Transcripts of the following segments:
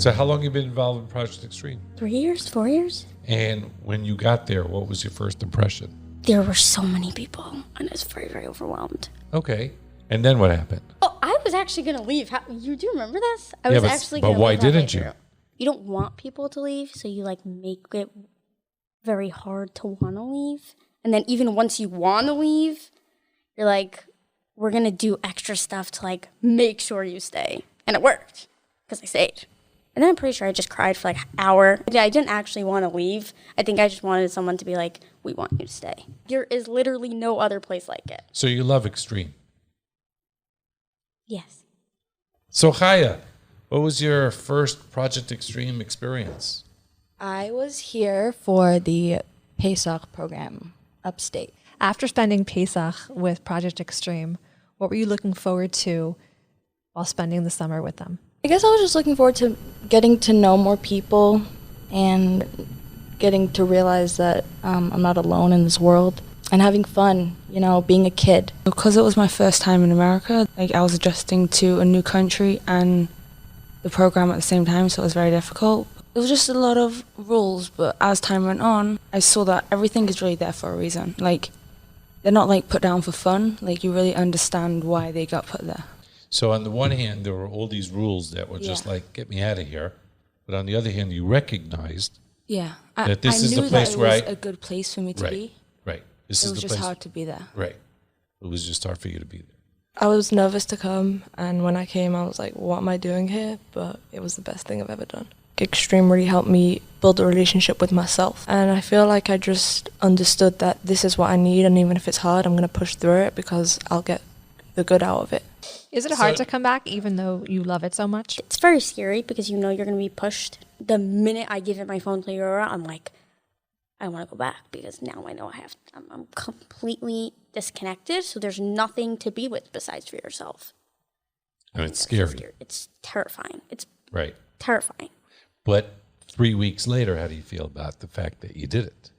So how long have you been involved in Project Extreme? 3 years, 4 years. And when you got there, what was your first impression? There were so many people, and I was very, very overwhelmed. Okay. And then what happened? Oh, I was actually going to leave. You do remember this? I was actually going to leave. But why leave halfway didn't you? through. You don't want people to leave, so you like make it very hard to want to leave. And then even once you want to leave, you're like, we're going to do extra stuff to like make sure you stay. And it worked because I stayed. And then I'm pretty sure I just cried for like an hour. Yeah, I didn't actually want to leave. I think I just wanted someone to be like, we want you to stay. There is literally no other place like it. So you love Extreme. Yes. So Chaya, what was your first Project Extreme experience? I was here for the Pesach program upstate. After spending Pesach with Project Extreme, what were you looking forward to while spending the summer with them? I guess I was just looking forward to getting to know more people and getting to realize that I'm not alone in this world and having fun, you know, being a kid. Because it was my first time in America, like I was adjusting to a new country and the program at the same time, so it was very difficult. It was just a lot of rules, but as time went on, I saw that everything is really there for a reason. Like, they're not like put down for fun, like you really understand why they got put there. So on the one hand, there were all these rules that were just like, get me out of here. But on the other hand, you recognized that this is the place where it was a good place for me to be. Right. It was just hard to be there. Right. It was just hard for you to be there. I was nervous to come, and when I came, I was like, what am I doing here? But it was the best thing I've ever done. Extreme really helped me build a relationship with myself. And I feel like I just understood that this is what I need, and even if it's hard, I'm going to push through it because I'll get the good out of it. Is it hard to come back even though you love it so much? It's very scary because you know you're going to be pushed. The minute I give it my phone to Aurora, I'm like, I want to go back because now I know I'm completely disconnected. So there's nothing to be with besides for yourself. And it's scary. It's terrifying. It's terrifying. But 3 weeks later, how do you feel about the fact that you did it?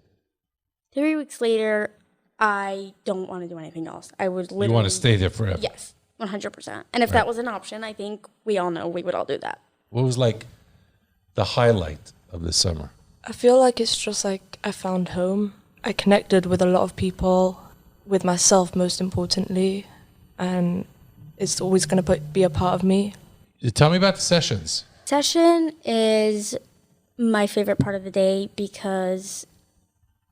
3 weeks later, I don't want to do anything else. I would literally... You want to stay there forever? Yes, 100%. And if that was an option, I think we all know we would all do that. What was like the highlight of the summer? I feel like it's just like I found home. I connected with a lot of people, with myself most importantly, and it's always going to be a part of me. Tell me about the sessions. Session is my favorite part of the day because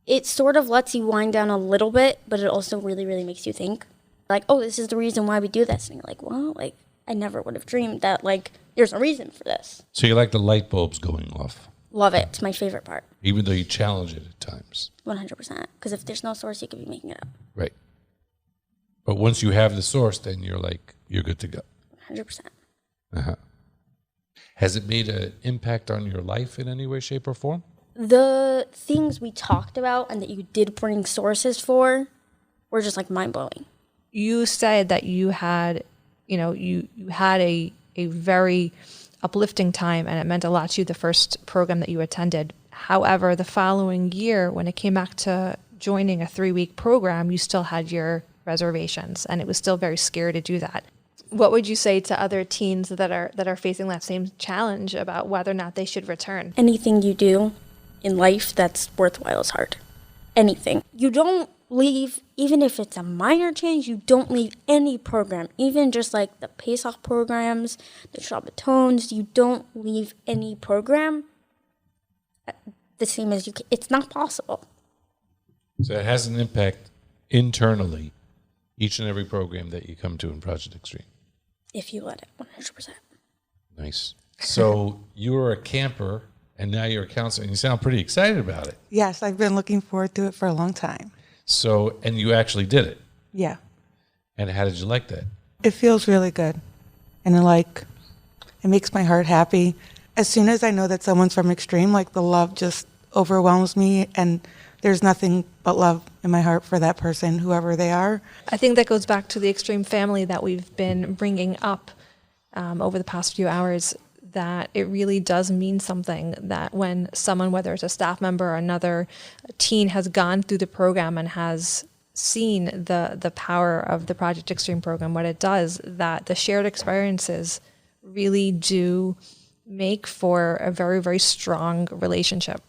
it sort of lets you wind down a little bit, but it also really, really makes you think. Like, oh, this is the reason why we do this. And you're like, well, like, I never would have dreamed that, like, there's a reason for this. So you like the light bulbs going off? Love it. It's my favorite part. Even though you challenge it at times? 100%. Because if there's no source, you could be making it up. Right. But once you have the source, then you're like, you're good to go. 100%. Uh-huh. Has it made an impact on your life in any way, shape, or form? The things we talked about and that you did bring sources for were just like mind-blowing. You said that you had, you had a very uplifting time and it meant a lot to you the first program that you attended. However, the following year, when it came back to joining a 3-week program, you still had your reservations and it was still very scary to do that. What would you say to other teens that are facing that same challenge about whether or not they should return? Anything you do in life that's worthwhile is hard. Anything. You don't leave, even if it's a minor change, you don't leave any program. Even just like the Pesach programs, the Shabbatons, you don't leave any program the same as you can. It's not possible. So it has an impact internally, each and every program that you come to in Project Extreme. If you let it, 100%. Nice. So you were a camper, and now you're a counselor, and you sound pretty excited about it. Yes, I've been looking forward to it for a long time. So, and you actually did it. Yeah. And how did you like that? It feels really good. And it makes my heart happy. As soon as I know that someone's from Extreme, like the love just overwhelms me, and there's nothing but love in my heart for that person, whoever they are. I think that goes back to the Extreme family that we've been bringing up over the past few hours, that it really does mean something that when someone, whether it's a staff member or another teen, has gone through the program and has seen the power of the Project Extreme program, what it does, that the shared experiences really do make for a very, very strong relationship.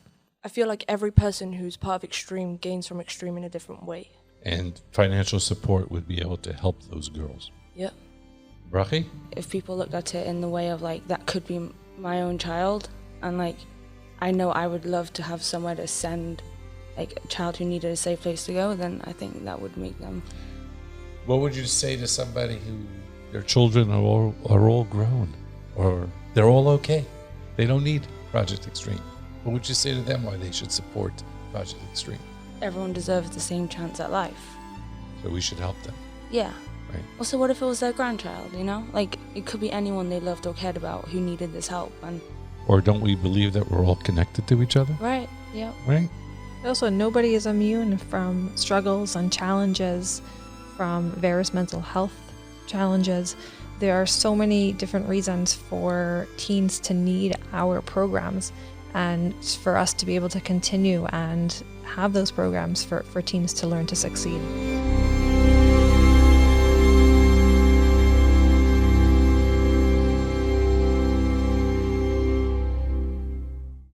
I feel like every person who's part of Extreme gains from Extreme in a different way. And financial support would be able to help those girls. Yeah. Brachi? If people looked at it in the way of like, that could be my own child, and like, I know I would love to have somewhere to send like a child who needed a safe place to go, then I think that would make them. What would you say to somebody who their children are all grown, or they're all okay? They don't need Project Extreme. What would you say to them why they should support Project Extreme? Everyone deserves the same chance at life. So we should help them. Yeah. Right. Also, what if it was their grandchild, you know? Like, it could be anyone they loved or cared about who needed this help. And Or don't we believe that we're all connected to each other? right, yeah. Right? Also, nobody is immune from struggles and challenges, from various mental health challenges. There are so many different reasons for teens to need our programs, and for us to be able to continue and have those programs for teens to learn to succeed.